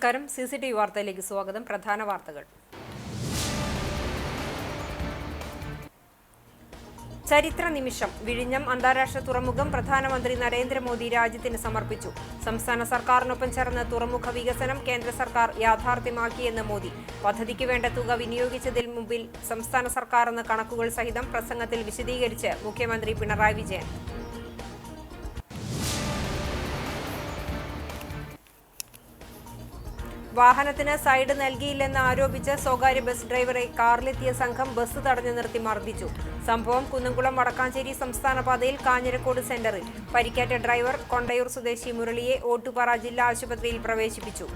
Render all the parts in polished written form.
നമസ്കാരം. CCTV വാർത്തയിലേക്ക് സ്വാഗതം. പ്രധാന വാർത്തകൾ. ചരിത്ര നിമിഷം. വിഴിഞ്ഞം അന്താരാഷ്ട്ര തുറമുഖം പ്രധാനമന്ത്രി നരേന്ദ്രമോദി രാജ്യത്തിന് സമർപ്പിച്ചു. സംസ്ഥാന സർക്കാരിനൊപ്പം ചേർന്ന് തുറമുഖ വികസനം കേന്ദ്ര സർക്കാർ യാഥാർത്ഥ്യമാക്കിയെന്ന് മോദി. പദ്ധതിക്ക് വേണ്ട തുക വിനിയോഗിച്ചതിൽ മുമ്പിൽ സംസ്ഥാന സർക്കാരെന്ന് കണക്കുകൾ സഹിതം പ്രസംഗത്തിൽ വിശദീകരിച്ച് മുഖ്യമന്ത്രി പിണറായി വിജയൻ. വാഹനത്തിന് സൈഡ് നൽകിയില്ലെന്ന് ആരോപിച്ച് സ്വകാര്യ ബസ് ഡ്രൈവറെ കാറിലെത്തിയ സംഘം ബസ് തടഞ്ഞു നിർത്തി മർദ്ദിച്ചു. സംഭവം കുന്നംകുളം വടക്കാഞ്ചേരി സംസ്ഥാന പാതയിൽ കാഞ്ഞിരക്കോട് സെന്ററിൽ. പരിക്കേറ്റ ഡ്രൈവർ കൊണ്ടയൂർ സ്വദേശി മുരളിയെ ഓട്ടുപാറ ജില്ലാ ആശുപത്രിയിൽ പ്രവേശിപ്പിച്ചു.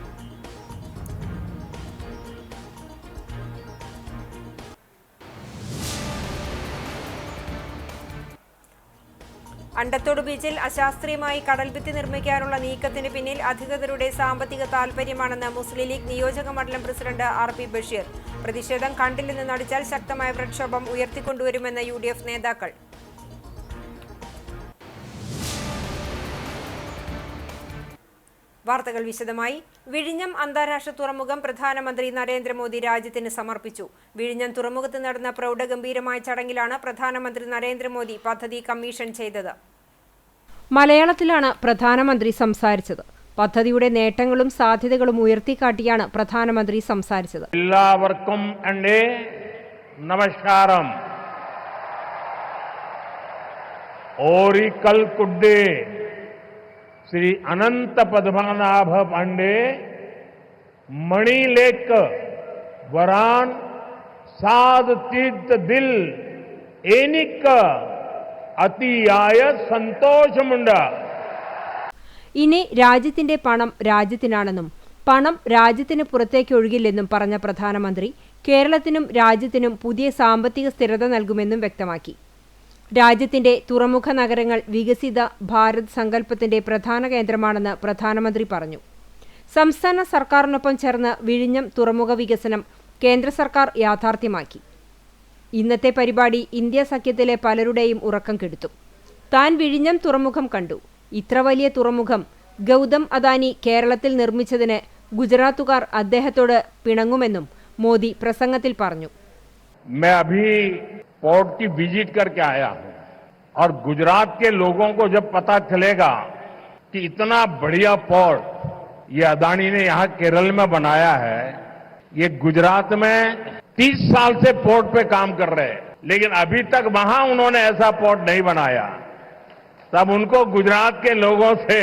അണ്ടത്തോട് ബീച്ചിൽ അശാസ്ത്രീയമായി കടൽഭിത്തി നിർമ്മിക്കാനുള്ള നീക്കത്തിന് പിന്നിൽ അധികൃതരുടെ സാമ്പത്തിക താൽപര്യമാണെന്ന് മുസ്ലിം ലീഗ് നിയോജക മണ്ഡലം പ്രസിഡന്റ് RP ബഷീർ. പ്രതിഷേധം കണ്ടില്ലെന്ന് നടിച്ചാൽ ശക്തമായ പ്രക്ഷോഭം ഉയർത്തിക്കൊണ്ടുവരുമെന്ന് UDF നേതാക്കൾ. വാർത്തകൾ വിശദമായി. വിഴിഞ്ഞം അന്താരാഷ്ട്ര തുറമുഖം പ്രധാനമന്ത്രി നരേന്ദ്രമോദി രാജ്യത്തിന് സമർപ്പിച്ചു. വിഴിഞ്ഞം തുറമുഖത്ത് നടന്ന പ്രൗഢഗംഭീരമായ ചടങ്ങിലാണ് പ്രധാനമന്ത്രി നരേന്ദ്രമോദി പദ്ധതി കമ്മീഷൻ ചെയ്തത്. മലയാളത്തിലാണ് പ്രധാനമന്ത്രി സംസാരിച്ചത്. പദ്ധതിയുടെ നേട്ടങ്ങളും സാധ്യതകളും ഉയർത്തിക്കാട്ടിയാണ് പ്രധാനമന്ത്രി സംസാരിച്ചത്. എല്ലാവർക്കും എൻ്റെ നമസ്കാരം. ഓറിക്കൽ കുഡ്ഡേ श्री अनंत पद्मनाभ पांडे मणि लेक वरान साध तीर्थ दिल एनिक अतियाय സന്തോഷമുണ്ട്. ഇനി രാജ്യത്തിന്റെ പണം രാജ്യത്തിനാണെന്നും പണം രാജ്യത്തിന് പുറത്തേക്ക് ഒഴുകില്ലെന്നും പറഞ്ഞ പ്രധാനമന്ത്രി കേരളത്തിനും രാജ്യത്തിനും പുതിയ സാമ്പത്തിക സ്ഥിരത നൽകുമെന്നും വ്യക്തമാക്കി. രാജ്യത്തിന്റെ തുറമുഖ നഗരങ്ങൾ വികസിത ഭാരത് സങ്കല്പത്തിന്റെ പ്രധാന കേന്ദ്രമാണെന്ന് പ്രധാനമന്ത്രി പറഞ്ഞു. സംസ്ഥാന സർക്കാരിനൊപ്പം ചേർന്ന് വിഴിഞ്ഞം തുറമുഖ വികസനം കേന്ദ്ര സർക്കാർ യാഥാർത്ഥ്യമാക്കി. ഇന്നത്തെ പരിപാടി ഇന്ത്യ സഖ്യത്തിലെ പലരുടെയും ഉറക്കം കെടുത്തും. താൻ വിഴിഞ്ഞം തുറമുഖം കണ്ടു. ഇത്ര വലിയ തുറമുഖം ഗൗതം അദാനി കേരളത്തിൽ നിർമ്മിച്ചതിന് ഗുജറാത്തുകാർ അദ്ദേഹത്തോട് പിണങ്ങുമെന്നും മോദി പ്രസംഗത്തിൽ പറഞ്ഞു. पोर्ट की विजिट करके आया हूं और गुजरात के लोगों को जब पता चलेगा कि इतना बढ़िया पोर्ट ये अदानी ने यहां केरल में बनाया है, ये गुजरात में 30 साल से पोर्ट पे काम कर रहे हैं लेकिन अभी तक वहां उन्होंने ऐसा पोर्ट नहीं बनाया, तब उनको गुजरात के लोगों से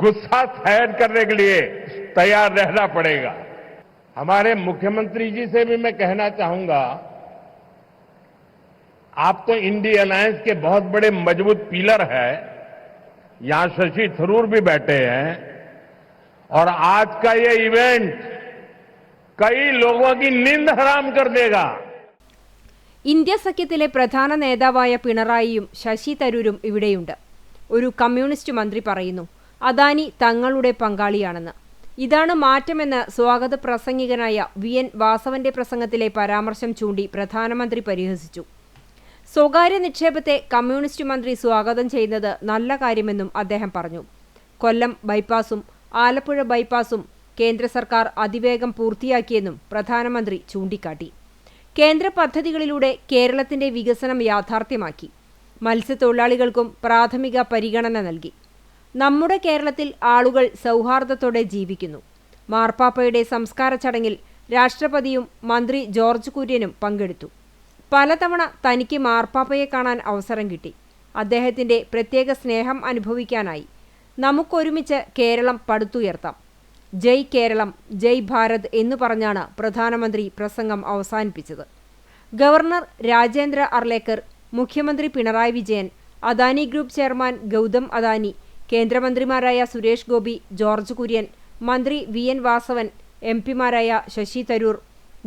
गुस्सा सहन करने के लिए तैयार रहना पड़ेगा. हमारे मुख्यमंत्री जी से भी मैं कहना चाहूंगा, आप तो इंडिया अलायंस के बहुत बड़े मजबूत पिलर है. यहां शशि थरूर भी बैठे हैं और आज का ये इवेंट कई लोगों की नींद हराम कर देगा. ഇന്ത്യ സഖ്യത്തിലെ പ്രധാന നേതാവായ പിണറായിയും ശശി തരൂരും ഇവിടെയുണ്ട്. ഒരു കമ്മ്യൂണിസ്റ്റ് മന്ത്രി പറയുന്നു അദാനി തങ്ങളുടെ പങ്കാളിയാണെന്ന്. ഇതാണ് മാറ്റമെന്ന് സ്വാഗത പ്രസംഗികനായ VN വാസവന്റെ പ്രസംഗത്തിലെ പരാമർശം ചൂണ്ടി പ്രധാനമന്ത്രി പരിഹസിച്ചു. സ്വകാര്യ നിക്ഷേപത്തെ കമ്മ്യൂണിസ്റ്റ് മന്ത്രി സ്വാഗതം ചെയ്യുന്നത് നല്ല കാര്യമെന്നും അദ്ദേഹം പറഞ്ഞു. കൊല്ലം ബൈപ്പാസും ആലപ്പുഴ ബൈപ്പാസും കേന്ദ്ര സർക്കാർ അതിവേഗം പൂർത്തിയാക്കിയെന്നും പ്രധാനമന്ത്രി ചൂണ്ടിക്കാട്ടി. കേന്ദ്ര പദ്ധതികളിലൂടെ കേരളത്തിന്റെ വികസനം യാഥാർത്ഥ്യമാക്കി. മത്സ്യത്തൊഴിലാളികൾക്കും പ്രാഥമിക പരിഗണന നൽകി. നമ്മുടെ കേരളത്തിൽ ആളുകൾ സൗഹാർദ്ദത്തോടെ ജീവിക്കുന്നു. മാർപ്പാപ്പയുടെ സംസ്കാര ചടങ്ങിൽ രാഷ്ട്രപതിയും മന്ത്രി ജോർജ് കുര്യനും പങ്കെടുത്തു. പലതവണ തനിക്ക് മാർപ്പാപ്പയെ കാണാൻ അവസരം കിട്ടി. അദ്ദേഹത്തിന്റെ പ്രത്യേക സ്നേഹം അനുഭവിക്കാനായി. നമുക്കൊരുമിച്ച് കേരളം പടുത്തുയർത്താം. ജയ് കേരളം, ജയ് ഭാരത് എന്നു പറഞ്ഞാണ് പ്രധാനമന്ത്രി പ്രസംഗം അവസാനിപ്പിച്ചത്. ഗവർണർ രാജേന്ദ്ര അർലേക്കർ, മുഖ്യമന്ത്രി പിണറായി വിജയൻ, അദാനി ഗ്രൂപ്പ് ചെയർമാൻ ഗൗതം അദാനി, കേന്ദ്രമന്ത്രിമാരായ സുരേഷ് ഗോപി, ജോർജ് കുര്യൻ, മന്ത്രി VN വാസവൻ, MP-മാരായ Shashi Tharoor,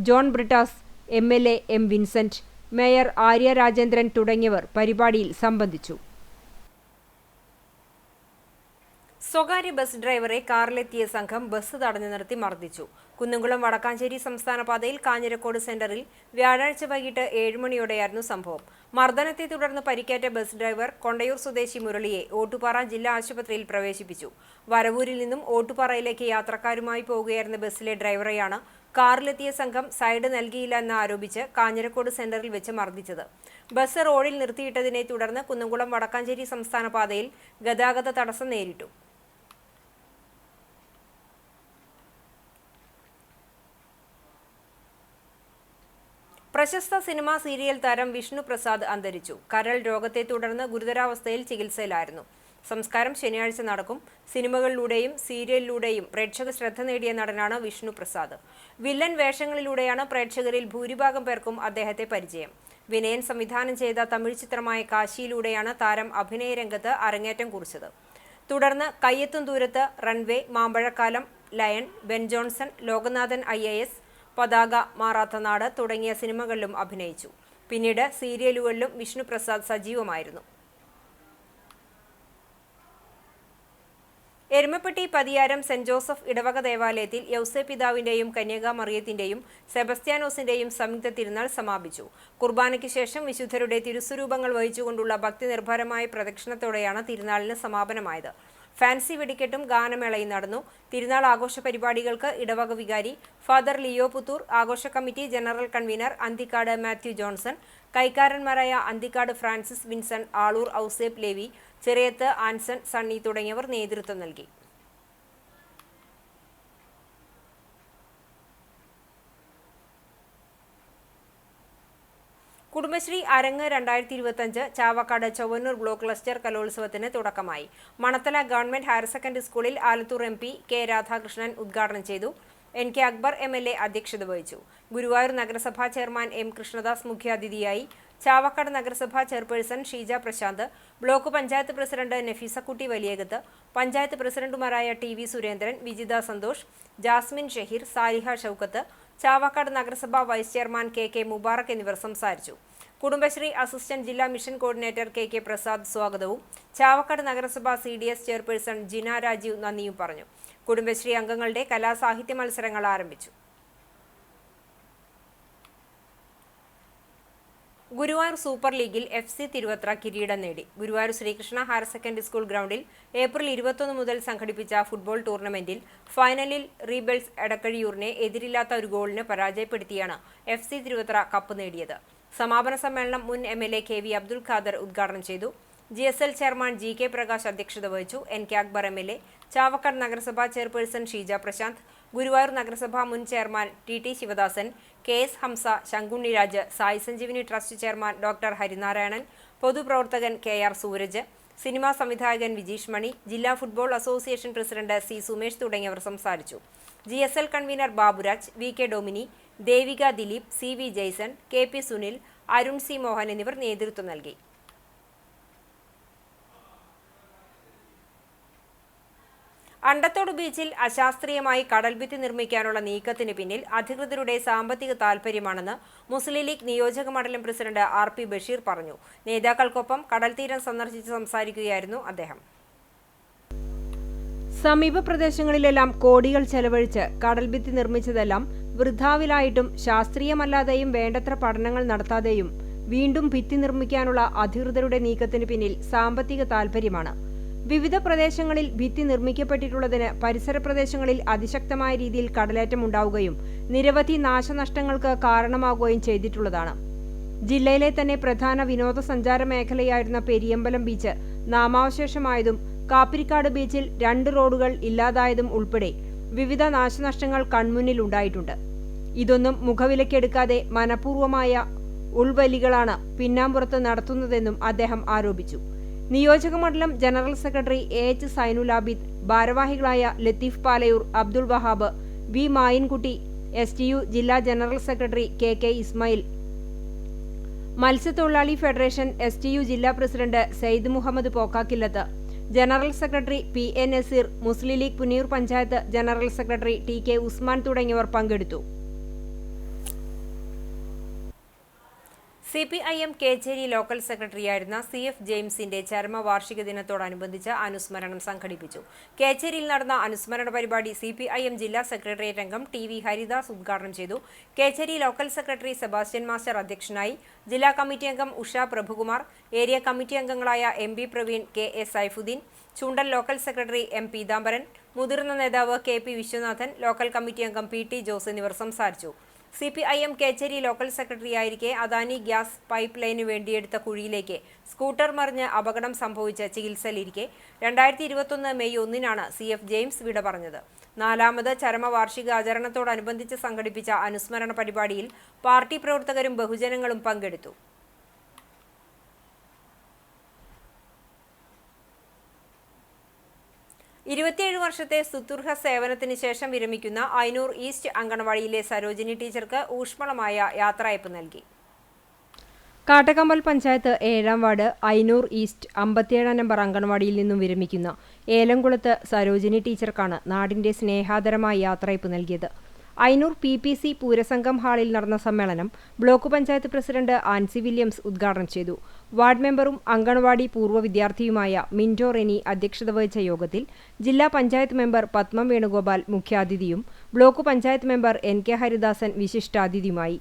John Brittas, MLA M Vincent, mayor Arya Rajendran തുടങ്ങിയവർ പരിപാടിയിൽ സംബന്ധിച്ചു. സ്വകാര്യ ബസ് ഡ്രൈവറെ കാറിലെത്തിയ സംഘം ബസ് തടഞ്ഞു നിർത്തി മർദ്ദിച്ചു. കുന്നംകുളം വടക്കാഞ്ചേരി സംസ്ഥാന പാതയിൽ കാഞ്ഞിരക്കോട് സെന്ററിൽ വ്യാഴാഴ്ച വൈകിട്ട് 7 മണിയോടെയായിരുന്നു സംഭവം. മർദ്ദനത്തെ തുടർന്ന് പരിക്കേറ്റ ബസ് ഡ്രൈവർ കൊണ്ടയൂർ സ്വദേശി മുരളിയെ ഓട്ടുപാറ ജില്ലാ ആശുപത്രിയിൽ പ്രവേശിപ്പിച്ചു. വരവൂരിൽ നിന്നും ഓട്ടുപാറയിലേക്ക് യാത്രക്കാരുമായി പോവുകയായിരുന്ന ബസ്സിലെ ഡ്രൈവറെയാണ് കാറിലെത്തിയ സംഘം സൈഡ് നൽകിയില്ല എന്നാരോപിച്ച് കാഞ്ഞിരക്കോട് സെന്ററിൽ വെച്ച് മർദ്ദിച്ചത്. ബസ് റോഡിൽ നിർത്തിയിട്ടതിനെ തുടർന്ന് കുന്നംകുളം വടക്കാഞ്ചേരി സംസ്ഥാന പാതയിൽ ഗതാഗത തടസ്സം നേരിട്ടു. പ്രശസ്ത സിനിമാ സീരിയൽ താരം വിഷ്ണു പ്രസാദ് അന്തരിച്ചു. കരൾ രോഗത്തെ തുടർന്ന് ഗുരുതരാവസ്ഥയിൽ ചികിത്സയിലായിരുന്നു. സംസ്കാരം ശനിയാഴ്ച നടക്കും. സിനിമകളിലൂടെയും സീരിയലിലൂടെയും പ്രേക്ഷക ശ്രദ്ധ നേടിയ നടനാണ് വിഷ്ണു പ്രസാദ്. വില്ലൻ വേഷങ്ങളിലൂടെയാണ് പ്രേക്ഷകരിൽ ഭൂരിഭാഗം പേർക്കും അദ്ദേഹത്തെ പരിചയം. വിനയൻ സംവിധാനം ചെയ്ത തമിഴ് ചിത്രമായ കാശിയിലൂടെയാണ് താരം അഭിനയ രംഗത്ത് അരങ്ങേറ്റം കുറിച്ചത്. തുടർന്ന് കയ്യെത്തും ദൂരത്ത്, റൺവേ, മാമ്പഴക്കാലം, ലയൺ, ബെൻ ജോൺസൺ, ലോകനാഥൻ IAS, പതാക, മാറാത്ത നാട് തുടങ്ങിയ സിനിമകളിലും അഭിനയിച്ചു. പിന്നീട് സീരിയലുകളിലും വിഷ്ണു പ്രസാദ് സജീവമായിരുന്നു. എരുമപ്പെട്ടി പതിയാരം സെന്റ് ജോസഫ് ഇടവക ദേവാലയത്തിൽ യൗസേപിതാവിന്റെയും കന്യകാ മറിയത്തിന്റെയും സെബസ്ത്യാനോസിന്റെയും സംയുക്ത തിരുനാൾ സമാപിച്ചു. കുർബാനയ്ക്ക് ശേഷം വിശുദ്ധരുടെ തിരുസ്വരൂപങ്ങൾ വഹിച്ചുകൊണ്ടുള്ള ഭക്തിനിർഭരമായ പ്രദക്ഷിണത്തോടെയാണ് തിരുനാളിന് സമാപനമായത്. ഫാൻസി വെടിക്കെട്ടും ഗാനമേളയും നടന്നു. തിരുനാൾ ആഘോഷ പരിപാടികൾക്ക് ഇടവക വികാരി ഫാദർ ലിയോ പുത്തൂർ, ആഘോഷ committee general convener Anthikad Mathew Johnson, കൈക്കാരന്മാരായ Anthikad Francis Vinson, Aloor Ouseph Levi, Cheriyath Anson Sunny തുടങ്ങിയവർ നേതൃത്വം നൽകി. കുടുംബശ്രീ അരങ്ങ് 2025 ചാവക്കാട് ചൊവ്വന്നൂർ ബ്ലോക്ക് ക്ലസ്റ്റർ കലോത്സവത്തിന് തുടക്കമായി. മണത്തല ഗവൺമെന്റ് ഹയർ സെക്കൻഡറി സ്കൂളിൽ ആലത്തൂർ MP K രാധാകൃഷ്ണൻ ഉദ്ഘാടനം ചെയ്തു. NK അക്ബർ MLA അധ്യക്ഷത വഹിച്ചു. ഗുരുവായൂർ നഗരസഭാ ചെയർമാൻ M കൃഷ്ണദാസ് മുഖ്യാതിഥിയായി. ചാവക്കാട് നഗരസഭാ chairperson Sheeja Prasanth, block panchayat president Nafeesakutty Valiyakath, panchayat പ്രസിഡന്റുമാരായ TV സുരേന്ദ്രൻ, വിജിത സന്തോഷ്, ജാസ്മിൻ ഷഹീർ, സാലിഹ ഷൗക്കത്ത്, ചാവക്കാട് നഗരസഭാ വൈസ് ചെയർമാൻ KK മുബാറക് എന്നിവർ സംസാരിച്ചു. കുടുംബശ്രീ അസിസ്റ്റന്റ് ജില്ലാ മിഷൻ കോർഡിനേറ്റർ KK പ്രസാദ് സ്വാഗതവും ചാവക്കാട് നഗരസഭാ CDS ചെയർപേഴ്സൺ ജിന രാജീവ് നന്ദിയും പറഞ്ഞു. കുടുംബശ്രീ അംഗങ്ങളുടെ കലാസാഹിത്യ മത്സരങ്ങൾ ആരംഭിച്ചു. ഗുരുവായൂർ സൂപ്പർ ലീഗിൽ FC തിരുവത്ര കിരീടം നേടി. Guruvayur Sreekrishna higher secondary school ഗ്രൗണ്ടിൽ ഏപ്രിൽ 21 മുതൽ സംഘടിപ്പിച്ച ഫുട്ബോൾ ടൂർണമെന്റിൽ ഫൈനലിൽ റീബൽസ് എടക്കഴിയൂരിനെ എതിരില്ലാത്ത ഒരു ഗോളിന് പരാജയപ്പെടുത്തിയാണ് FC തിരുവത്ര കപ്പ് നേടിയത്. സമാപന സമ്മേളനം മുൻ MLA KV അബ്ദുൽ ഖാദർ ഉദ്ഘാടനം ചെയ്തു. GSL ചെയർമാൻ GK പ്രകാശ് അധ്യക്ഷത വഹിച്ചു. NK അക്ബർ MLA, ചാവക്കാട് നഗരസഭാ ചെയർപേഴ്സൺ ഷീജ പ്രശാന്ത്, ഗുരുവായൂർ നഗരസഭാ മുൻ chairman TT Sivadasan, KS Hamsa, Sankunni Raj, Sai Sanjeevani trust chairman doctor Harinarayanan, പൊതുപ്രവർത്തകൻ KR സൂരജ്, സിനിമാ സംവിധായകൻ വിജീഷ് മണി, ജില്ലാ football association president C Sumesh തുടങ്ങിയവർ സംസാരിച്ചു. GSL convener Baburaj, VK Domini, Devika Dileep, CV Jaison, KP Sunil, Arun C Mohan എന്നിവർ നേതൃത്വം നൽകി. അണ്ടത്തോട് ബീച്ചിൽ അശാസ്ത്രീയമായി കടൽഭിത്തി നിർമ്മിക്കാനുള്ള നീക്കത്തിന് പിന്നിൽ അധികൃതരുടെ സാമ്പത്തിക താൽപര്യമാണെന്ന് മുസ്ലിം ലീഗ് നിയോജക മണ്ഡലം പ്രസിഡന്റ് RP ബഷീർ പറഞ്ഞു. നേതാക്കൾക്കൊപ്പം കടൽത്തീരം സന്ദർശിച്ച് സംസാരിക്കുകയായിരുന്നു അദ്ദേഹം. സമീപ പ്രദേശങ്ങളിലെല്ലാം കോടികൾ ചെലവഴിച്ച് കടൽഭിത്തി നിർമ്മിച്ചതെല്ലാം വൃഥാവിലായിട്ടും ശാസ്ത്രീയമല്ലാതെയും വേണ്ടത്ര പഠനങ്ങൾ നടത്താതെയും വീണ്ടും ഭിത്തി നിർമ്മിക്കാനുള്ള അധികൃതരുടെ നീക്കത്തിന് പിന്നിൽ സാമ്പത്തിക താൽപര്യമാണ്. വിവിധ പ്രദേശങ്ങളിൽ ഭിത്തി നിർമ്മിക്കപ്പെട്ടിട്ടുള്ളതിന് പരിസര പ്രദേശങ്ങളിൽ അതിശക്തമായ രീതിയിൽ കടലേറ്റം ഉണ്ടാവുകയും നിരവധി നാശനഷ്ടങ്ങൾക്ക് കാരണമാവുകയും ചെയ്തിട്ടുള്ളതാണ്. ജില്ലയിലെ തന്നെ പ്രധാന വിനോദസഞ്ചാര മേഖലയായിരുന്ന പെരിയമ്പലം ബീച്ച് നാമാവശേഷമായതും കാപ്പിരിക്കാട് ബീച്ചിൽ 2 റോഡുകൾ ഇല്ലാതായതും ഉൾപ്പെടെ വിവിധ നാശനഷ്ടങ്ങൾ കൺമുന്നിൽ ഉണ്ടായിട്ടുണ്ട്. ഇതൊന്നും മുഖവിലക്കെടുക്കാതെ മനഃപൂർവമായ ഉൾവലികളാണ് പിന്നാമ്പുറത്ത് നടത്തുന്നതെന്നും അദ്ദേഹം ആരോപിച്ചു. നിയോജക മണ്ഡലം general secretary AH Sainul Abid, ഭാരവാഹികളായ ലത്തീഫ് പാലയൂർ, അബ്ദുൾ വഹാബ്, V മായിൻകുട്ടി, STU ജില്ലാ ജനറൽ സെക്രട്ടറി KK ഇസ്മായിൽ, മത്സ്യത്തൊഴിലാളി ഫെഡറേഷൻ STU ജില്ലാ president Saeed Muhammad Pokkakillath, general secretary PA Naseer, Muslim League Punniyoor panchayat general secretary TK Usman തുടങ്ങിയവർ പങ്കെടുത്തു. CPIM കേച്ചേരി ലോക്കൽ സെക്രട്ടറിയായിരുന്ന CF ജെയിംസിന്റെ ചരമവാർഷിക ദിനത്തോടനുബന്ധിച്ച് അനുസ്മരണം സംഘടിപ്പിച്ചു. കേച്ചേരിയിൽ നടന്ന അനുസ്മരണ പരിപാടി CPIM ജില്ലാ സെക്രട്ടേറിയറ്റ് അംഗം TV ഹരിദാസ് ഉദ്ഘാടനം ചെയ്തു. Kechery local secretary Sebastian master അധ്യക്ഷനായി. ജില്ലാ കമ്മിറ്റി അംഗം ഉഷ പ്രഭുകുമാർ, ഏരിയ കമ്മിറ്റി അംഗങ്ങളായ MB Praveen, KA Saifuddin, Choondal local secretary M Peethambaran, മുതിർന്ന നേതാവ് KP വിശ്വനാഥൻ, ലോക്കൽ കമ്മിറ്റി അംഗം PT ജോസ് എന്നിവർ സംസാരിച്ചു. CPIM കേച്ചേരി ലോക്കൽ സെക്രട്ടറിയായിരിക്കെ അദാനി ഗ്യാസ് പൈപ്പ് ലൈനു വേണ്ടിയെടുത്ത കുഴിയിലേക്ക് സ്കൂട്ടർ മറിഞ്ഞ് അപകടം സംഭവിച്ച് ചികിത്സയിലിരിക്കെ 2021 മെയ് 1-നാണ് CF ജെയിംസ് വിട പറഞ്ഞത്. 4ാമത് ചരമവാർഷികാചരണത്തോടനുബന്ധിച്ച് സംഘടിപ്പിച്ച അനുസ്മരണ പരിപാടിയിൽ പാർട്ടി പ്രവർത്തകരും ബഹുജനങ്ങളും പങ്കെടുത്തു. 27 വർഷത്തെ സുതുർഹ സേവനത്തിന് ശേഷം വിരമിക്കുന്ന ഐനൂർ ഈസ്റ്റ് അങ്കണവാടിയിലെ സരോജിനി ടീച്ചർക്ക് ഊഷ്മളമായ യാത്രയയപ്പ് നൽകി. കാട്ടകമ്പൽ പഞ്ചായത്ത് 7ാം വാർഡ് ഐനൂർ ഈസ്റ്റ് 57 നമ്പർ അങ്കണവാടിയിൽ നിന്നും വിരമിക്കുന്ന ഏലംകുളത്ത് സരോജിനി ടീച്ചർക്കാണ് നാടിന്റെ സ്നേഹാദരമായ യാത്രയയപ്പ് നൽകിയത്. ഐനൂർ PPC പൂരസംഘം ഹാളിൽ നടന്ന സമ്മേളനം block panchayat president Ancy Williams ഉദ്ഘാടനം ചെയ്തു. വാർഡ് മെമ്പറും അങ്കണവാടി പൂർവ്വ വിദ്യാർത്ഥിയുമായ മിൻറ്റോ റെനി അധ്യക്ഷത വഹിച്ച യോഗത്തിൽ ജില്ലാ പഞ്ചായത്ത് മെമ്പർ പത്മം വേണുഗോപാൽ മുഖ്യാതിഥിയും block panchayat member NK Haridasan വിശിഷ്ടാതിഥിയുമായി.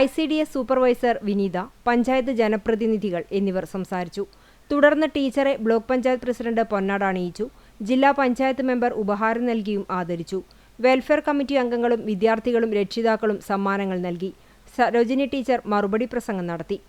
ICDS സൂപ്പർവൈസർ വിനീത, പഞ്ചായത്ത് ജനപ്രതിനിധികൾ എന്നിവർ സംസാരിച്ചു. തുടർന്ന് ടീച്ചറെ ബ്ലോക്ക് പഞ്ചായത്ത് പ്രസിഡന്റ് പൊന്നാട അണിയിച്ചു. ജില്ലാ പഞ്ചായത്ത് മെമ്പർ ഉപഹാരം നൽകിയും ആദരിച്ചു. വെൽഫെയർ കമ്മിറ്റി അംഗങ്ങളും വിദ്യാർത്ഥികളും രക്ഷിതാക്കളും സമ്മാനങ്ങൾ നൽകി. സരോജിനി ടീച്ചർ മറുപടി പ്രസംഗം നടത്തി.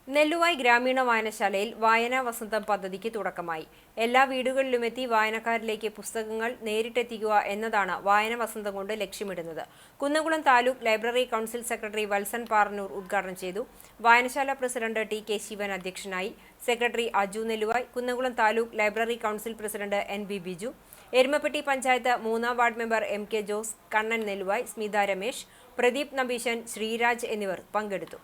നെല്ലുവായ് ഗ്രാമീണ വായനശാലയിൽ വായനാ വസന്തം പദ്ധതിക്ക് തുടക്കമായി. എല്ലാ വീടുകളിലുമെത്തി വായനക്കാരിലേക്ക് പുസ്തകങ്ങൾ നേരിട്ടെത്തിക്കുക എന്നതാണ് വായന വസന്തം കൊണ്ട് ലക്ഷ്യമിടുന്നത്. Kunnamkulam taluk library council secretary Valsan Parannur ഉദ്ഘാടനം ചെയ്തു. വായനശാല പ്രസിഡന്റ് TK ശിവൻ അധ്യക്ഷനായി. Secretary Aju Nelluvai, Kunnamkulam taluk library council president NB Biju, Erumappetty panchayat 3ാം ward member MK Jose, Kannan Nelluvai, Smitha Ramesh, Pradeep Nambeesan, Sreeraj എന്നിവർ പങ്കെടുത്തു.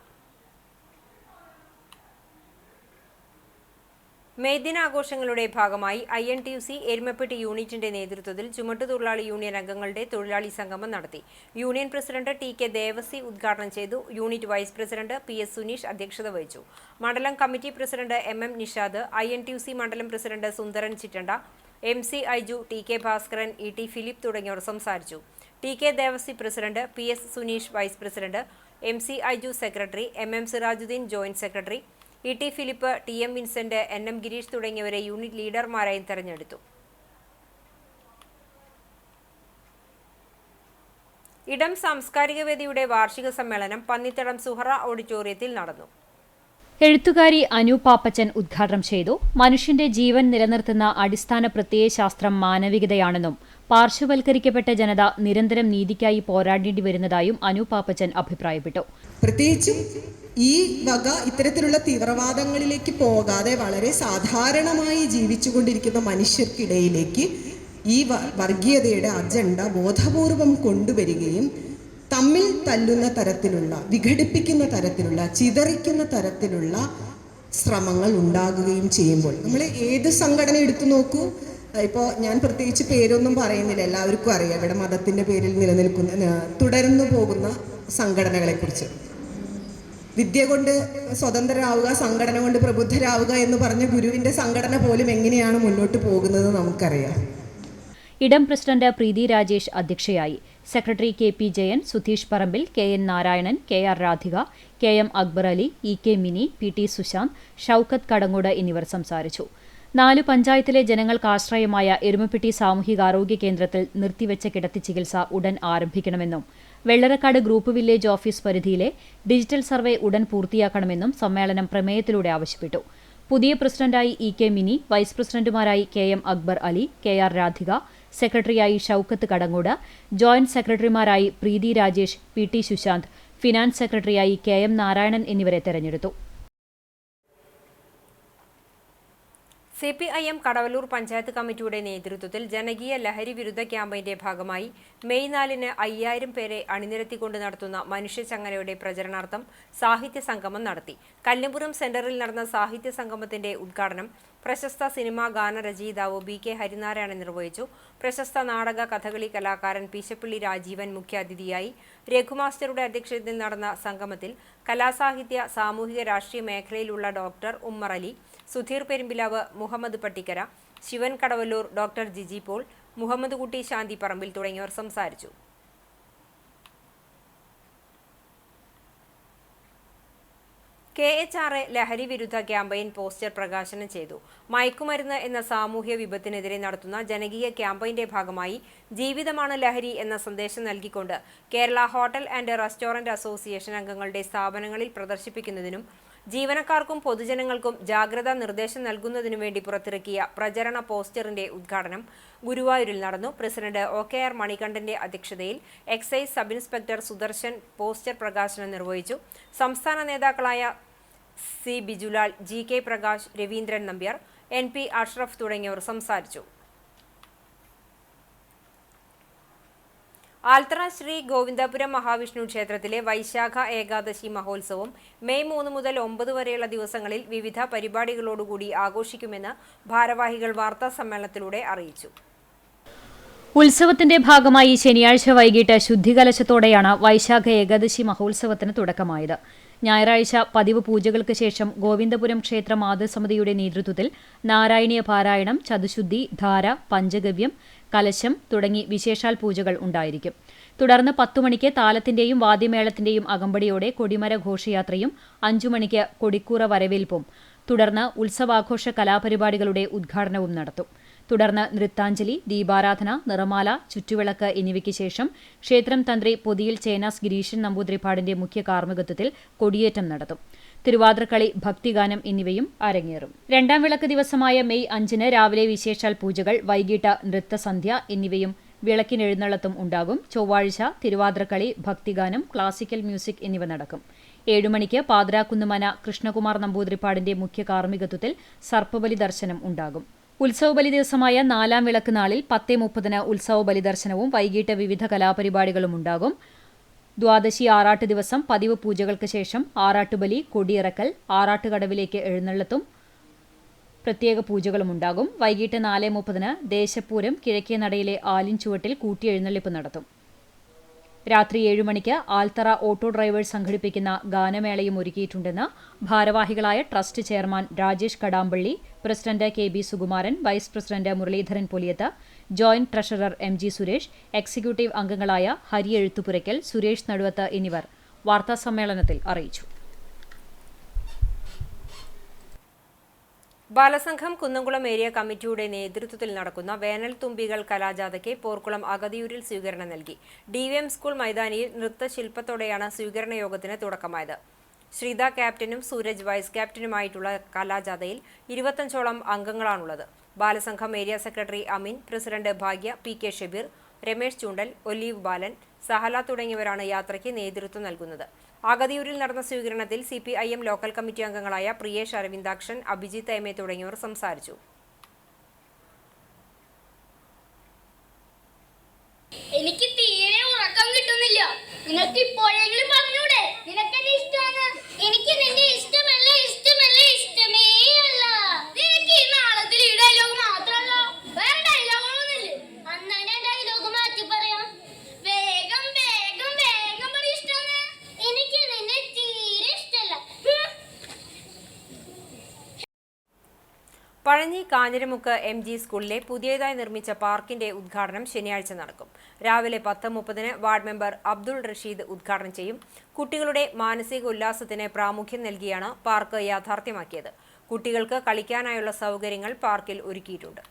മെയ് ദിനാഘോഷങ്ങളുടെ ഭാഗമായി INTUC എരുമപ്പെട്ടി യൂണിറ്റിന്റെ നേതൃത്വത്തിൽ ചുമട്ടുതൊഴിലാളി യൂണിയൻ അംഗങ്ങളുടെ തൊഴിലാളി സംഗമം നടത്തി. യൂണിയൻ പ്രസിഡന്റ് TK ദേവസി ഉദ്ഘാടനം ചെയ്തു. Unit vice president PS Suneesh അധ്യക്ഷത വഹിച്ചു. മണ്ഡലം committee president MM Nishad, INTUC മണ്ഡലം president Sundaran Chittanda, MC Aiju, TK Bhaskaran, ET Philip തുടങ്ങിയവർ സംസാരിച്ചു. TK Devasi president, PS Suneesh vice president, MC Aiju secretary, MM Sirajuddin joint secretary, ET Philip, TM Vincent, NM Gireesh തുടങ്ങിയവരെ unit ലീഡർമാരായി തെരഞ്ഞെടുത്തു. ഇടം സാംസ്കാരിക വേദിയുടെ വാർഷിക സമ്മേളനം പന്നിത്തടം സുഹറ ഓഡിറ്റോറിയത്തിൽ നടന്നു. എഴുത്തുകാരി അനു പാപ്പച്ചൻ ഉദ്ഘാടനം ചെയ്തു. മനുഷ്യന്റെ ജീവൻ നിലനിർത്തുന്ന അടിസ്ഥാന പ്രത്യയശാസ്ത്രം മാനവികതയാണെന്നും പാർശ്വവൽക്കരിക്കപ്പെട്ട ജനത നിരന്തരം നീതിക്കായി പോരാടേണ്ടി വരുന്നതായും അനു പാപ്പച്ചൻ അഭിപ്രായപ്പെട്ടു. പ്രത്യേകിച്ചും ഈ വക ഇത്തരത്തിലുള്ള തീവ്രവാദങ്ങളിലേക്ക് പോകാതെ വളരെ സാധാരണമായി ജീവിച്ചുകൊണ്ടിരിക്കുന്ന മനുഷ്യർക്കിടയിലേക്ക് ഈ വർഗീയതയുടെ അജണ്ട ബോധപൂർവം കൊണ്ടുവരികയും തമ്മിൽ തല്ലുന്ന തരത്തിലുള്ള, വിഘടിപ്പിക്കുന്ന തരത്തിലുള്ള, ചിതറിക്കുന്ന തരത്തിലുള്ള ശ്രമങ്ങൾ ഉണ്ടാകുകയും ചെയ്യുമ്പോൾ നമ്മൾ ഏത് സംഘടന എടുത്തു നോക്കൂ. ഇപ്പോൾ ഞാൻ പ്രത്യേകിച്ച് പേരൊന്നും പറയുന്നില്ല, എല്ലാവർക്കും അറിയാം ഇവിടെ മതത്തിൻ്റെ പേരിൽ തുടർന്നു പോകുന്ന സംഘടനകളെക്കുറിച്ച്. വിദ്യ കൊണ്ട് സ്വതന്ത്രരാവുക, സംഘടന കൊണ്ട് പ്രബുദ്ധരാവുക എന്ന് പറഞ്ഞ ഗുരുവിൻ്റെ സംഘടന പോലും എങ്ങനെയാണ് മുന്നോട്ട് പോകുന്നത് നമുക്കറിയാം. ഇടം പ്രസിഡന്റ് പ്രീതി രാജേഷ് അധ്യക്ഷയായി. Secretary KP Jayan, Sudheesh Parambil, KN Narayanan, KR Radhika, KM Akbar Ali, EK Mini, PT Sushanth, Shoukath Kadangode എന്നിവർ സംസാരിച്ചു. 4 പഞ്ചായത്തിലെ ജനങ്ങൾക്ക് ആശ്രയമായ എരുമപ്പെട്ടി സാമൂഹികാരോഗ്യ കേന്ദ്രത്തിൽ നിർത്തിവെച്ച കിടത്തി ചികിത്സ ഉടൻ ആരംഭിക്കണമെന്നും വെള്ളറക്കാട് ഗ്രൂപ്പ് വില്ലേജ് ഓഫീസ് പരിധിയിലെ ഡിജിറ്റൽ സർവേ ഉടൻ പൂർത്തിയാക്കണമെന്നും സമ്മേളനം പ്രമേയത്തിലൂടെ ആവശ്യപ്പെട്ടു. പുതിയ പ്രസിഡന്റായി EK മിനി, വൈസ് പ്രസിഡന്റുമാരായി KM അക്ബർ അലി, KR രാധിക, സെക്രട്ടറിയായി ഷൌക്കത്ത് കടങ്ങോട്, ജോയിന്റ് സെക്രട്ടറിമാരായി പ്രീതി രാജേഷ്, PT സുശാന്ത്, ഫിനാൻസ് സെക്രട്ടറിയായി KM നാരായണൻ എന്നിവരെ തെരഞ്ഞെടുത്തു. CPIM കടവല്ലൂർ പഞ്ചായത്ത് കമ്മിറ്റിയുടെ നേതൃത്വത്തിൽ ജനകീയ ലഹരി വിരുദ്ധ ക്യാമ്പയിന്റെ ഭാഗമായി മെയ് 4-ന് 5000 പേരെ അണിനിരത്തിക്കൊണ്ട് നടത്തുന്ന മനുഷ്യചങ്ങലയുടെ പ്രചരണാർത്ഥം സാഹിത്യ സംഗമം നടത്തി. കല്ലുംപുറം സെന്ററിൽ നടന്ന സാഹിത്യ സംഗമത്തിന്റെ ഉദ്ഘാടനം പ്രശസ്ത സിനിമാ ഗാനരചയിതാവ് BK ഹരിനാരായണൻ നിർവഹിച്ചു. പ്രശസ്ത നാടക കഥകളി കലാകാരൻ പീശപ്പള്ളി രാജീവൻ മുഖ്യാതിഥിയായി. രഘുമാസ്റ്ററുടെ അധ്യക്ഷതയിൽ നടന്ന സംഗമത്തിൽ കലാസാഹിത്യ സാമൂഹിക രാഷ്ട്രീയ മേഖലയിലുള്ള ഡോക്ടർ ഉമ്മർ അലി, സുധീർ പെരുമ്പിലാവ്, മുഹമ്മദ് പട്ടിക്കര, ശിവൻ കടവല്ലൂർ, ഡോക്ടർ ജിജി പോൾ, മുഹമ്മദ് കുട്ടി ശാന്തി പറമ്പിൽ തുടങ്ങിയവർ സംസാരിച്ചു. KHRA ലഹരി വിരുദ്ധ ക്യാമ്പയിൻ പോസ്റ്റർ പ്രകാശനം ചെയ്തു. മയക്കുമരുന്ന് എന്ന സാമൂഹ്യ വിപത്തിനെതിരെ നടത്തുന്ന ജനകീയ ക്യാമ്പയിന്റെ ഭാഗമായി ജീവിതമാണ് ലഹരി എന്ന സന്ദേശം നൽകിക്കൊണ്ട് Kerala hotel and restaurant association അംഗങ്ങളുടെ സ്ഥാപനങ്ങളിൽ പ്രദർശിപ്പിക്കുന്നതിനും ജീവനക്കാർക്കും പൊതുജനങ്ങൾക്കും ജാഗ്രതാ നിർദ്ദേശം നൽകുന്നതിനു വേണ്ടി പുറത്തിറക്കിയ പ്രചരണ പോസ്റ്ററിന്റെ ഉദ്ഘാടനം ഗുരുവായൂരിൽ നടന്നു. പ്രസിഡന്റ് OKR മണികണ്ഠന്റെ അധ്യക്ഷതയിൽ excise sub inspector Sudarshan poster പ്രകാശനം നിർവഹിച്ചു. സംസ്ഥാന നേതാക്കളായ C. Bijulal, GK Prakash, Raveendran Nambiar, NP Ashraf തുടങ്ങിയവർ സംസാരിച്ചു. ആൽത്തറ ശ്രീ ഗോവിന്ദപുരം മഹാവിഷ്ണു ക്ഷേത്രത്തിലെ വൈശാഖ ഏകാദശി മഹോത്സവം മെയ് 3 മുതൽ 9 വരെയുള്ള ദിവസങ്ങളിൽ വിവിധ പരിപാടികളോടുകൂടി ആഘോഷിക്കുമെന്ന് ഭാരവാഹികൾ വാർത്താസമ്മേളനത്തിലൂടെ അറിയിച്ചു. ഉത്സവത്തിന്റെ ഭാഗമായി ശനിയാഴ്ച വൈകിട്ട് ശുദ്ധികലശത്തോടെയാണ് വൈശാഖ ഏകാദശി മഹോത്സവത്തിന് തുടക്കമായത്. ഞായറാഴ്ച പതിവ് പൂജകൾക്ക് ശേഷം ഗോവിന്ദപുരം ക്ഷേത്ര മാതൃസമിതിയുടെ നേതൃത്വത്തിൽ നാരായണീയ പാരായണം, ചതുശുദ്ധി, ധാര, പഞ്ചഗവ്യം, കലശം തുടങ്ങി വിശേഷാൽ പൂജകൾ ഉണ്ടായിരിക്കും. തുടർന്ന് 10 മണിക്ക് താലത്തിന്റെയും വാദ്യമേളത്തിന്റെയും അകമ്പടിയോടെ കൊടിമര ഘോഷയാത്രയും 5 മണിക്ക് കൊടിക്കൂറ വരവേൽപ്പും തുടർന്ന് ഉത്സവാഘോഷ കലാപരിപാടികളുടെ ഉദ്ഘാടനവും നടത്തും. തുടർന്ന് നൃത്താഞ്ജലി, ദീപാരാധന, നിറമാല, ചുറ്റുവിളക്ക് എന്നിവയ്ക്ക് ശേഷം ക്ഷേത്രം തന്ത്രി പൊതിയിൽ ചേനാസ് ഗിരീശൻ നമ്പൂതിരിപ്പാടിന്റെ മുഖ്യ കാർമ്മികത്വത്തിൽ കൊടിയേറ്റം നടത്തും. തിരുവാതിരക്കളി, ഭക്തിഗാനം എന്നിവയും അരങ്ങേറും. 2ാം വിളക്ക് ദിവസമായ മെയ് 5-ന് രാവിലെ വിശേഷാൽ പൂജകൾ, വൈകിട്ട് നൃത്തസന്ധ്യ എന്നിവയും വിളക്കിനെഴുന്നള്ളത്തും ഉണ്ടാകും. ചൊവ്വാഴ്ച തിരുവാതിരക്കളി, ഭക്തിഗാനം, ക്ലാസിക്കൽ മ്യൂസിക് എന്നിവ നടക്കും. 7 മണിക്ക് പാതിരാക്കുന്നുമന കൃഷ്ണകുമാർ നമ്പൂതിരിപ്പാടിന്റെ മുഖ്യ കാർമ്മികത്വത്തിൽ സർപ്പബലി ദർശനം ഉണ്ടാകും. ഉത്സവബലി ദിവസമായ 4ാം വിളക്ക് നാളിൽ 10:30-ന് ഉത്സവബലി ദർശനവും വൈകിട്ട് വിവിധ കലാപരിപാടികളും ഉണ്ടാകും. ദ്വാദശി ആറാട്ട് ദിവസം പതിവ് പൂജകൾക്ക് ശേഷം ആറാട്ടുബലി, കൊടിയിറക്കൽ, ആറാട്ടുകടവിലേക്ക് എഴുന്നള്ളത്തും പ്രത്യേക പൂജകളും ഉണ്ടാകും. വൈകിട്ട് 4:30-ന് ദേശപ്പൂരം കിഴക്കേ നടയിലെ ആലിൻ ചുവട്ടിൽ കൂട്ടിയെഴുന്നള്ളിപ്പ് നടത്തും. രാത്രി 7 മണിക്ക് ആൽത്തറ ഓട്ടോ ഡ്രൈവേഴ്സ് സംഘടിപ്പിക്കുന്ന ഗാനമേളയും ഒരുക്കിയിട്ടുണ്ടെന്ന് ഭാരവാഹികളായ trust chairman Rajesh Kadampally, president KB Sukumaran, vice president Muraleedharan Poliyath, joint treasurer MG Suresh, executive അംഗങ്ങളായ ഹരി എഴുത്തുപുരയ്ക്കൽ, സുരേഷ് നടുവത്ത് എന്നിവർ വാർത്താസമ്മേളനത്തിൽ അറിയിച്ചു. ബാലസംഘം കുന്നംകുളം ഏരിയ കമ്മിറ്റിയുടെ നേതൃത്വത്തിൽ നടക്കുന്ന വേനൽ തുമ്പികൾ കലാജാഥയ്ക്ക് പോർക്കുളം അഗതിയൂരിൽ സ്വീകരണം നൽകി. DVM സ്കൂൾ മൈതാനിയിൽ നൃത്തശില്പത്തോടെയാണ് സ്വീകരണ യോഗത്തിന് തുടക്കമായത്. ശ്രീത ക്യാപ്റ്റനും സൂരജ് വൈസ് ക്യാപ്റ്റനുമായിട്ടുള്ള കലാജാഥയിൽ 25ഓളം അംഗങ്ങളാണുള്ളത്. ബാലസംഘം area secretary Ameen, president Bhagya, PK Shabeer, Ramesh Choondal, Olive Balan, Sahala തുടങ്ങിയവരാണ് യാത്രയ്ക്ക് നേതൃത്വം നൽകുന്നത്. അഗതിയൂരിൽ നടന്ന സ്വീകരണത്തിൽ CPIM ലോക്കൽ കമ്മിറ്റി അംഗങ്ങളായ പ്രിയേഷ് അരവിന്ദാക്ഷൻ, അഭിജിത്ത് എം.എ തുടങ്ങിയവർ സംസാരിച്ചു. എനിക്ക് തീരെ ഉറക്കം കിട്ടുന്നില്ല. നിനക്ക് ഇപ്പോഴെങ്കിലും പറഞ്ഞൂടെ നിനക്ക് എന്നെ ഇഷ്ടമാണ്? എനിക്ക് നിന്നെ ഇഷ്ടമല്ല, ഇഷ്ടമല്ല, ഇഷ്ടമേ അല്ല. നിനക്ക് ഈ നാളത്തിൽ ഈ ഡയലോഗ് മാത്രമല്ല, വേറെ ഡയലോഗുകളൊന്നുമില്ലേ? അന്ന് ഞാൻ ഡയലോഗ് മാറ്റി പറയാം. വേഗം വേഗം വേഗം പറ ഇഷ്ടമാണ്. എനിക്ക് നിന്നെ തീരെ ഇഷ്ടമല്ല. പഴഞ്ഞി കാഞ്ഞിരമുക്ക് MG സ്കൂളിലെ പുതിയതായി നിർമ്മിച്ച പാർക്കിന്റെ ഉദ്ഘാടനം ശനിയാഴ്ച നടക്കും. രാവിലെ 10:30-ന് വാർഡ് മെമ്പർ അബ്ദുൾ റഷീദ് ഉദ്ഘാടനം ചെയ്യും. കുട്ടികളുടെ മാനസിക ഉല്ലാസത്തിന് പ്രാമുഖ്യം നൽകിയാണ് പാർക്ക് യാഥാർത്ഥ്യമാക്കിയത്. കുട്ടികൾക്ക് കളിക്കാനായുള്ള സൗകര്യങ്ങൾ പാർക്കിൽ ഒരുക്കിയിട്ടുണ്ട്.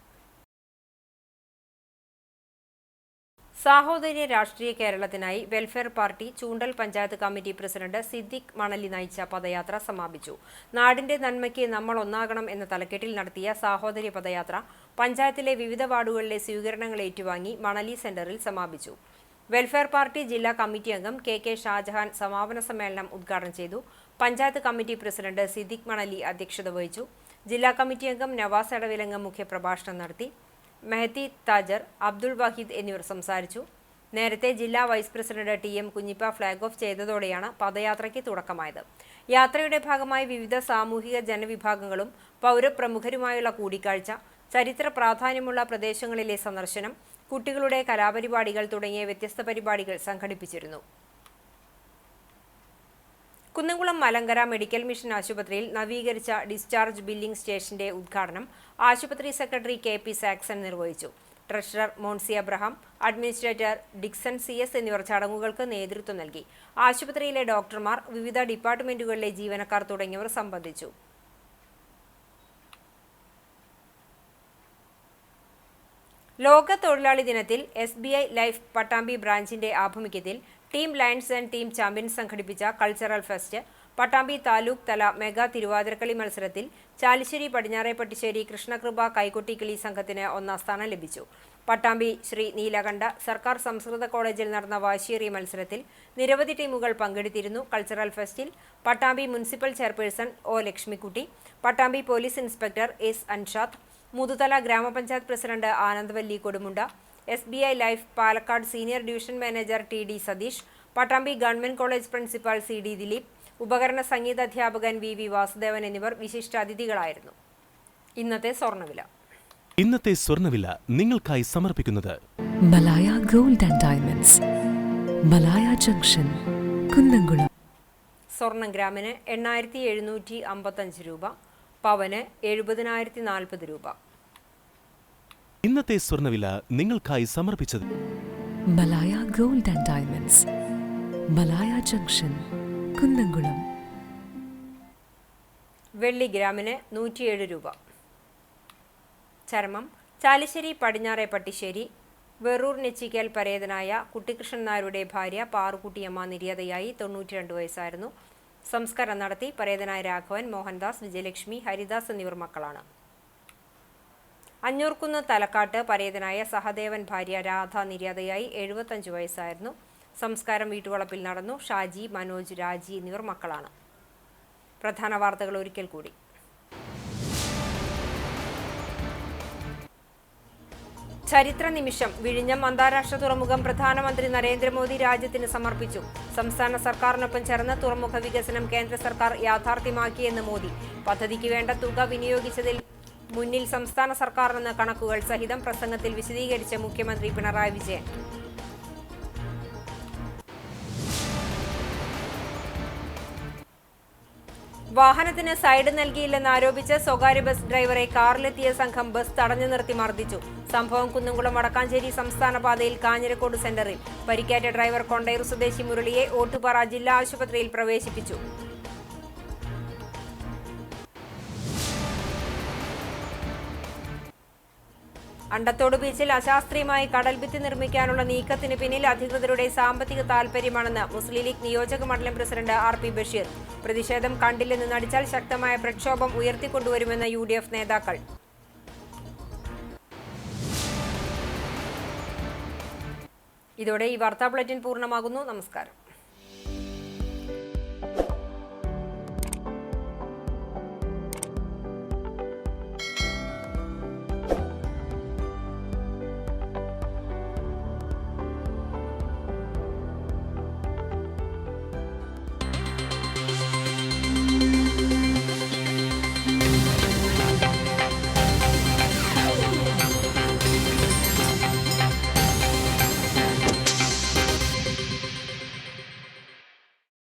സാഹോദര്യ രാഷ്ട്രീയ കേരളത്തിനായി വെൽഫെയർ പാർട്ടി ചൂണ്ടൽ പഞ്ചായത്ത് കമ്മിറ്റി പ്രസിഡന്റ് സിദ്ദിഖ് മണലി നയിച്ച പദയാത്ര സമാപിച്ചു. നാടിന്റെ നന്മയ്ക്ക് നമ്മൾ ഒന്നാകണം എന്ന തലക്കെട്ടിൽ നടത്തിയ സാഹോദര്യ പദയാത്ര പഞ്ചായത്തിലെ വിവിധ വാർഡുകളിലെ സ്വീകരണങ്ങൾ ഏറ്റുവാങ്ങി മണലി സെന്ററിൽ സമാപിച്ചു. വെൽഫെയർ പാർട്ടി ജില്ലാ കമ്മിറ്റി അംഗം KK ഷാജഹാൻ സമാപന സമ്മേളനം ഉദ്ഘാടനം ചെയ്തു. പഞ്ചായത്ത് കമ്മിറ്റി പ്രസിഡന്റ് സിദ്ദിഖ് മണലി അധ്യക്ഷത വഹിച്ചു. ജില്ലാ കമ്മിറ്റി അംഗം നവാസ് എടവിലങ്ങ് മുഖ്യപ്രഭാഷണം നടത്തി. മെഹത്തി താജർ, അബ്ദുൾ വാഹിദ് എന്നിവർ സംസാരിച്ചു. നേരത്തെ ജില്ലാ vice president TM Kunjippa flag off ചെയ്തതോടെയാണ് പദയാത്രയ്ക്ക് തുടക്കമായത്. യാത്രയുടെ ഭാഗമായി വിവിധ സാമൂഹിക ജനവിഭാഗങ്ങളും പൗരപ്രമുഖരുമായുള്ള കൂടിക്കാഴ്ച, ചരിത്ര പ്രാധാന്യമുള്ള പ്രദേശങ്ങളിലെ സന്ദർശനം, കുട്ടികളുടെ കലാപരിപാടികൾ തുടങ്ങിയ വ്യത്യസ്ത പരിപാടികൾ സംഘടിപ്പിച്ചിരുന്നു. കുന്നംകുളം മലങ്കര മെഡിക്കൽ മിഷൻ ആശുപത്രിയിൽ നവീകരിച്ച ഡിസ്ചാർജ് ബില്ലിംഗ് സ്റ്റേഷന്റെ ഉദ്ഘാടനം ആശുപത്രി സെക്രട്ടറി KP സാക്സൺ നിർവഹിച്ചു. Treasurer Moncy Abraham, administrator Dixon CS എന്നിവർ ചടങ്ങുകൾക്ക് നേതൃത്വം നൽകി. ആശുപത്രിയിലെ ഡോക്ടർമാർ, വിവിധ ഡിപ്പാർട്ട്മെന്റുകളിലെ ജീവനക്കാർ തുടങ്ങിയവർ സംബന്ധിച്ചു. ലോക തൊഴിലാളി ദിനത്തിൽ SBI ലൈഫ് പട്ടാമ്പി ബ്രാഞ്ചിന്റെ ആഭിമുഖ്യത്തിൽ team lions and team champions സംഘടിപ്പിച്ച കൾച്ചറൽ ഫെസ്റ്റ് പട്ടാമ്പി താലൂക്ക് തല മെഗാ തിരുവാതിരക്കളി മത്സരത്തിൽ ചാലിശ്ശേരി പടിഞ്ഞാറേപ്പട്ടിശ്ശേരി കൃഷ്ണകൃപ കൈകൊട്ടിക്കിളി സംഘത്തിന് ഒന്നാം സ്ഥാനം ലഭിച്ചു. പട്ടാമ്പി ശ്രീ നീലകണ്ഠ സർക്കാർ സംസ്കൃത കോളേജിൽ നടന്ന വാശിയേറിയ മത്സരത്തിൽ നിരവധി ടീമുകൾ പങ്കെടുത്തിരുന്നു. കൾച്ചറൽ ഫെസ്റ്റിൽ Pattambi municipal chairperson O Lakshmikutty, Pattambi police inspector S Anshad, Muthuthala ഗ്രാമപഞ്ചായത്ത് president Anandavalli Kodumunda, SBI life Palakkad senior division manager TD Satheesh, Pattambi government college principal CD Dileep, ഉപകരണ സംഗീത അധ്യാപകൻ VV വാസുദേവൻ എന്നിവർ വിശിഷ്ടാതിഥികളായിരുന്നു. ഇന്നത്തെ സ്വർണ്ണവില നിങ്ങൾക്കായി സമർപ്പിക്കുന്നത് Malaya gold and diamonds, Malaya junction, Kunnamkulam. സ്വർണം ഗ്രാമിന് 8,755 രൂപ, പവന് 70,040 രൂപ. ഇന്നത്തെ സ്വർണ്ണവില നിങ്ങൾക്കായി സമർപ്പിച്ചത് Malaya gold and diamonds, Malaya junction, Kunnamkulam. വെള്ളി ഗ്രാമിന് 107 രൂപ. ചരമം ചാലിശ്ശേരി പടിഞ്ഞാറേപ്പട്ടിശ്ശേരി വെറൂർ നെച്ചിക്കൽ പരേതനായ കുട്ടിക്കൃഷ്ണൻ നായരുടെ ഭാര്യ പാറുക്കുട്ടിയമ്മ നിര്യാതയായി. 92 വയസ്സായിരുന്നു. സംസ്കാരം നടത്തി. പരേതനായ രാഘവൻ, മോഹൻദാസ്, വിജയലക്ഷ്മി, ഹരിദാസ് എന്നിവർ മക്കളാണ്. അഞ്ഞൂർക്കുന്ന് തലക്കാട്ട് പരേതനായ സഹദേവൻ ഭാര്യ രാധ നിര്യാതയായി. 75 വയസ്സായിരുന്നു. സംസ്കാരം വീട്ടുവളപ്പിൽ നടന്നു. ഷാജി, മനോജ്, രാജി എന്നിവർ മക്കളാണ്. പ്രധാന വാർത്തകൾ ഒരിക്കൽ കൂടി. ചരിത്ര നിമിഷം. വിഴിഞ്ഞം അന്താരാഷ്ട്ര തുറമുഖം പ്രധാനമന്ത്രി നരേന്ദ്രമോദി രാജ്യത്തിന് സമർപ്പിച്ചു. സംസ്ഥാന സർക്കാരിനൊപ്പം ചേർന്ന് തുറമുഖ വികസനം കേന്ദ്ര സർക്കാർ യാഥാർത്ഥ്യമാക്കിയെന്ന് മോദി. പദ്ധതിക്ക് വേണ്ട തുക വിനിയോഗിച്ചതിൽ മുന്നിൽ സംസ്ഥാന സർക്കാരെന്ന കണക്കുകൾ സഹിതം പ്രസംഗത്തിൽ വിശദീകരിച്ച മുഖ്യമന്ത്രി പിണറായി വിജയൻ. വാഹനത്തിന് സൈഡ് നൽകിയില്ലെന്നാരോപിച്ച് സ്വകാര്യ ബസ് ഡ്രൈവറെ കാറിലെത്തിയ സംഘം ബസ് തടഞ്ഞു നിർത്തി മർദ്ദിച്ചു. സംഭവം കുന്നംകുളം വടക്കാഞ്ചേരി സംസ്ഥാന പാതയിൽ കാഞ്ഞിരക്കോട് സെന്ററിൽ. പരിക്കേറ്റ ഡ്രൈവർ കൊണ്ടയൂർ സ്വദേശി മുരളിയെ ഓട്ടുപാറ ജില്ലാ ആശുപത്രിയിൽ പ്രവേശിപ്പിച്ചു. അണ്ടത്തോട് ബീച്ചിൽ അശാസ്ത്രീയമായി കടൽഭിത്തി നിർമ്മിക്കാനുള്ള നീക്കത്തിന് പിന്നിൽ അധികൃതരുടെ സാമ്പത്തിക താൽപര്യമാണെന്ന് മുസ്ലിം ലീഗ് നിയോജക മണ്ഡലം പ്രസിഡന്റ് RP ബഷീർ. പ്രതിഷേധം കണ്ടില്ലെന്ന് നടിച്ചാൽ ശക്തമായ പ്രക്ഷോഭം ഉയർത്തിക്കൊണ്ടുവരുമെന്ന് UDF നേതാക്കൾ. ഇതോടെ ഈ വാർത്താ ബുള്ളറ്റിൻ പൂർണ്ണമാകുന്നു. നമസ്കാരം.